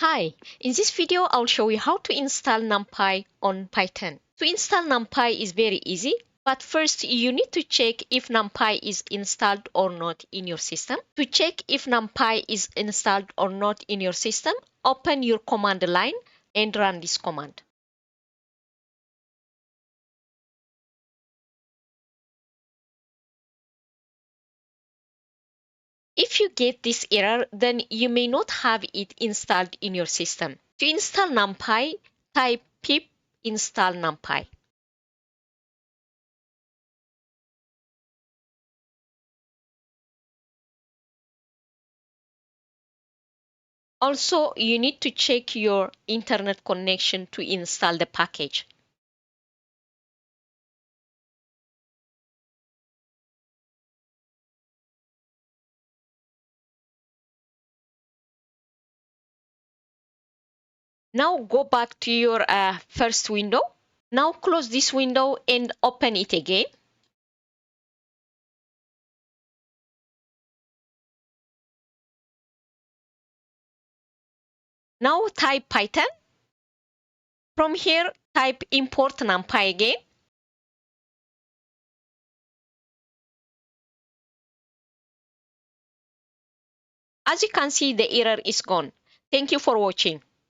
Hi, in this video I'll show you how to install NumPy on Python. To install NumPy is very easy, but first you need to check if NumPy is installed or not in your system. To check if NumPy is installed or not in your system, open your command line and run this command. If you get this error, then you may not have it installed in your system. To install NumPy, type pip install NumPy. Also, you need to check your internet connection to install the package. Now go back to your first window. Now close this window and open it again. Now type Python. From here, type import NumPy again. As you can see, the error is gone. Thank you for watching.